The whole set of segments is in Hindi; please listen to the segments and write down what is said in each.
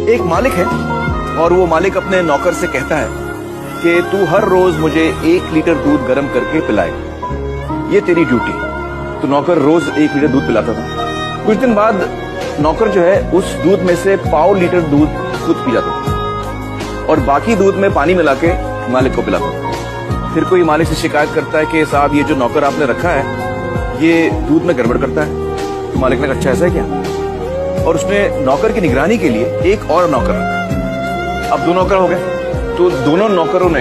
एक मालिक है और वो मालिक अपने नौकर से कहता है कि तू हर रोज मुझे 1 लीटर दूध गर्म करके पिलाएगा, ये तेरी ड्यूटी। तो नौकर रोज 1 लीटर दूध पिलाता था। कुछ दिन बाद नौकर जो है उस दूध में से 1/4 लीटर दूध खुद पी जाता था और बाकी दूध में पानी मिला के मालिक को पिलाता था। फिर कोई मालिक से शिकायत करता है कि साहब ये जो नौकर आपने रखा है ये दूध में गड़बड़ करता है। तो मालिक ने कहा अच्छा ऐसा है क्या? और उसने नौकर की निगरानी के लिए एक और नौकर रखा। अब 2 नौकर हो गए, तो दोनों नौकरों ने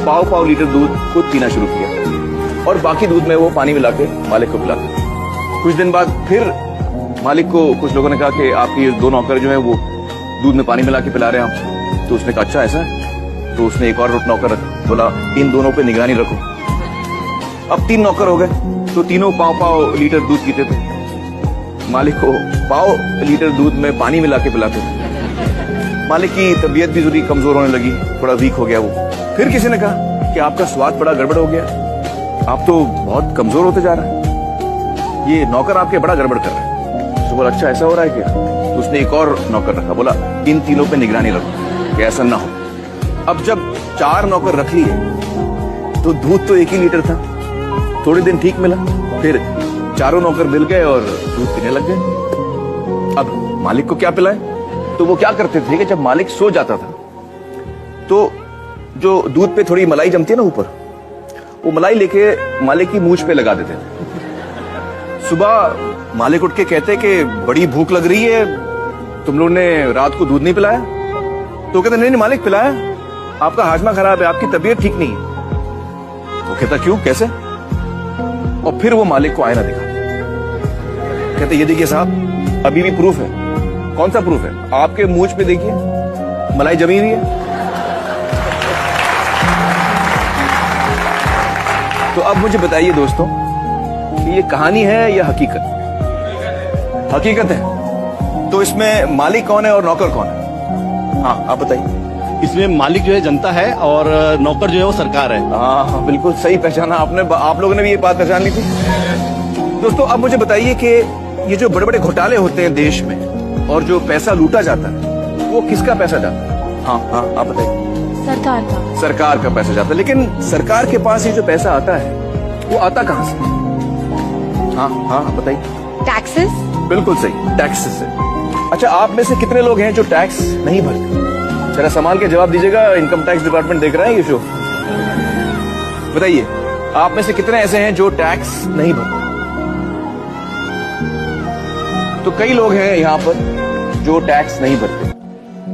1/4 लीटर दूध खुद पीना शुरू किया और बाकी दूध में वो पानी मिला के मालिक को पिलाते। कुछ दिन बाद फिर मालिक को कुछ लोगों ने कहा कि आपके 2 नौकर जो है वो दूध में पानी मिला के पिला रहे हैं आपसे। तो उसने कहा अच्छा ऐसा है? तो उसने एक और नौकर रखा, बोला इन दोनों पे निगरानी रखो। अब 3 नौकर हो गए, तो तीनों 1/4 लीटर दूध पीते थे। मालिक को 1/4 लीटर दूध में पानी मिला के पिलाते थे। मालिक की तबीयत भी थोड़ी कमजोर होने लगी, थोड़ा वीक हो गया वो। फिर किसी ने कहा कि आपका स्वाद बड़ा गड़बड़ हो गया, आप तो बहुत कमजोर होते जा रहे हैं, ये नौकर आपके बड़ा गड़बड़ कर रहे हैं। तो बोला अच्छा ऐसा हो रहा है क्या? तो उसने एक और नौकर रखा, बोला इन तीनों पे निगरानी रखो कि ऐसा ना हो। अब जब 4 नौकर रख लिए तो दूध तो 1 ही लीटर था। थोड़े दिन ठीक मिला, फिर चारों नौकर मिल गए और दूध पीने लग गए। अब मालिक को क्या पिलाए? तो वो क्या करते थे कि जब मालिक सो जाता था तो जो दूध पे थोड़ी मलाई जमती है ना ऊपर, वो मलाई लेके मालिक की मूंछ पे लगा देते थे। सुबह मालिक उठ के कहते कि बड़ी भूख लग रही है, तुम लोगों ने रात को दूध नहीं पिलाया? तो कहते नहीं मालिक पिलाया, आपका हाजमा खराब है, आपकी तबीयत ठीक नहीं है। वो कहता क्यों, कैसे? और फिर वो मालिक को आईना दिखा, कहते ये देखिए साहब अभी भी प्रूफ है। कौन सा प्रूफ है? आपके मूंछ पे देखिए मलाई जमी हुई है। तो अब मुझे बताइए दोस्तों कि ये कहानी है या हकीकत? हकीकत है। तो इसमें मालिक कौन है और नौकर कौन है? हाँ आप बताइए। इसमें मालिक जो है जनता है और नौकर जो है वो सरकार है। हाँ बिल्कुल सही पहचाना आपने, आप लोगों ने भी ये बात पहचान ली थी। दोस्तों अब मुझे बताइए कि ये जो बड़े बड़े घोटाले होते हैं देश में और जो पैसा लूटा जाता है वो किसका पैसा जाता है? हाँ हाँ आप बताइए। सरकार का। सरकार का पैसा जाता है। लेकिन सरकार के पास ये जो पैसा आता है वो आता कहाँ से? हाँ हाँ बताइए। टैक्सेस। बिल्कुल सही, टैक्सेस से। अच्छा आप में से कितने लोग हैं जो टैक्स नहीं भरते? जरा संभाल के जवाब दीजिएगा, इनकम टैक्स डिपार्टमेंट देख रहा है ये शो। बताइए आप में से कितने ऐसे हैं जो टैक्स नहीं भरते? तो कई लोग हैं यहाँ पर जो टैक्स नहीं भरते।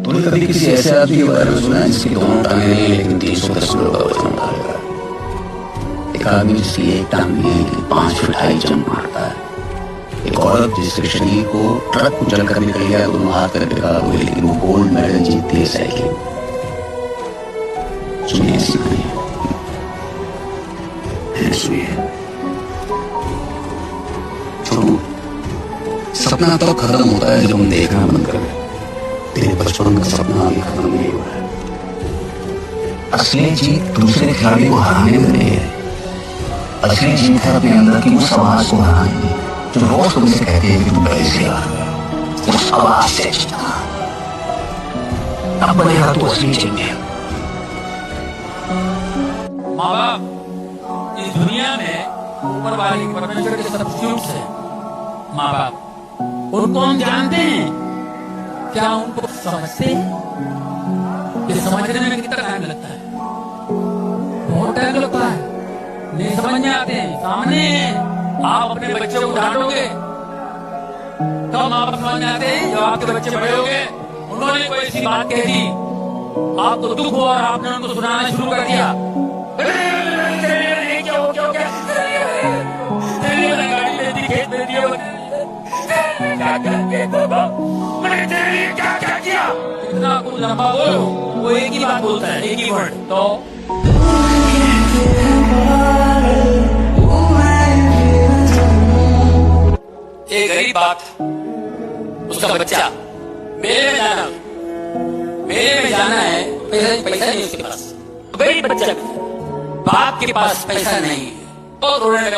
तूने कभी किसी ऐसे आदमी के बारे में सुना है जिसकी 2 टांगें नहीं लेकिन 310 किलो का वजन उठा लेगा? एक आदमी जिसकी 1 टांग नहीं लेकिन 5 फीट हाई जंप मारता है। एक औरत जिसके शरीर को ट्रक कुचल कर निकल गया तो हाथ कर बेकार हुए लेकिन वो गोल्ड मेडल जीतती है साइकिलिंग। सुनिए ऐसी कहानी है, सुनिए। छोड़ू, सपना तो खत्म होता है जब हम देखना बंद कर दें। तेरे बचपन का सपना अभी खत्म नहीं हुआ है। असली जीत दूसरे खिलाड़ी को हराने में नहीं है, असली जीत है अपने अंदर की उस आवाज को हराने जो रोज तुमसे कहती है कि तुम पहले से हार गए। उस आवाज से जीतना, अब बनेगा तो असली चैंपियन। माँ बाप इस दुनिया में ऊपर वाले परमेश्वर के सब्स्टिट्यूट्स हैं। माँ बाप उनको हम जानते हैं, क्या उनको समझते हैं? ये समझने में कितना टाइम लगता है? बहुत टाइम लगता है, नहीं समझ में आते हैं। सामने आप अपने बच्चे को डांटोगे तो माँ बाप समझ में आते हैं। जब आपके बच्चे बड़े हो गए, उन्होंने कोई ऐसी बात कह दी, आपको दुख हुआ और आपने उनको सुनाना शुरू कर दिया। गाड़ी ले दी, खेत दे दिया, क्या किया? इतना कुछ लंबा बोलो, वो एक ही बात बोलता है, एक ही वर्ड। तो एक गरीब बाप, उसका बच्चा मेले में जाना है, पैसा नहीं उसके पास। गरीब बच्चा, बाप के पास पैसा नहीं है और रोने लगा,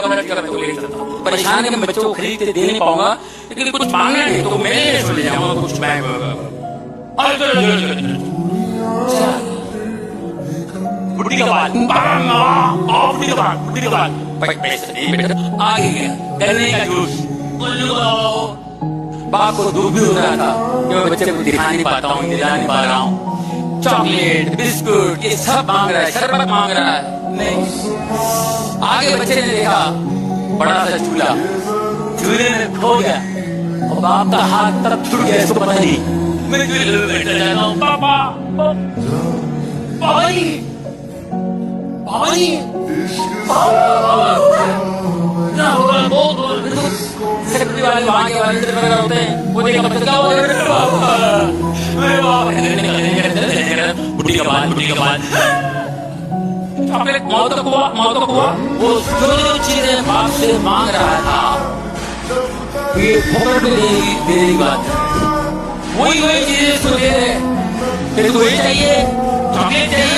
परेशान है। मैं बच्चों को खरीद के दे नहीं पाऊंगा, लेकिन कुछ मांगना है तो मेरे ले जाऊंगा कुछ बैग। और चलो बुढ़ी का बाल बुढ़ी का बाल बुढ़ी का बाल पैसे नहीं बेटा आगे गया गन्ने का जूस उल्लू बाप को दुख भी हो रहा था कि मैं बच्चे को दिखा नहीं पाता हूँ दिला नहीं पा रहा हूँ चॉकलेट बिस्कुट ये सब मांग रहा है शरबत मांग रहा है नहीं आगे बच्चे ने देखा बड़ा सा झूला झूले में खो गया और बाप का हाथ तब छूट गया इसको पता नहीं मैं झूले में बैठा जाता हूँ पापा पापा जी पापा जी क्या हो रहा है बहुत सेक्रेटरी वाले वहां के वाले वगैरह होते हैं वो देखा बच्चा क्या हो रहा है बुढ़ी का बाल चॉकलेट मौत का कुआ वो जो चीजें बाप से मांग रहा था ये फोकट में देने की बात है वही चीजें इसको दे रहे फिर तुझे चाहिए चॉकलेट चाहिए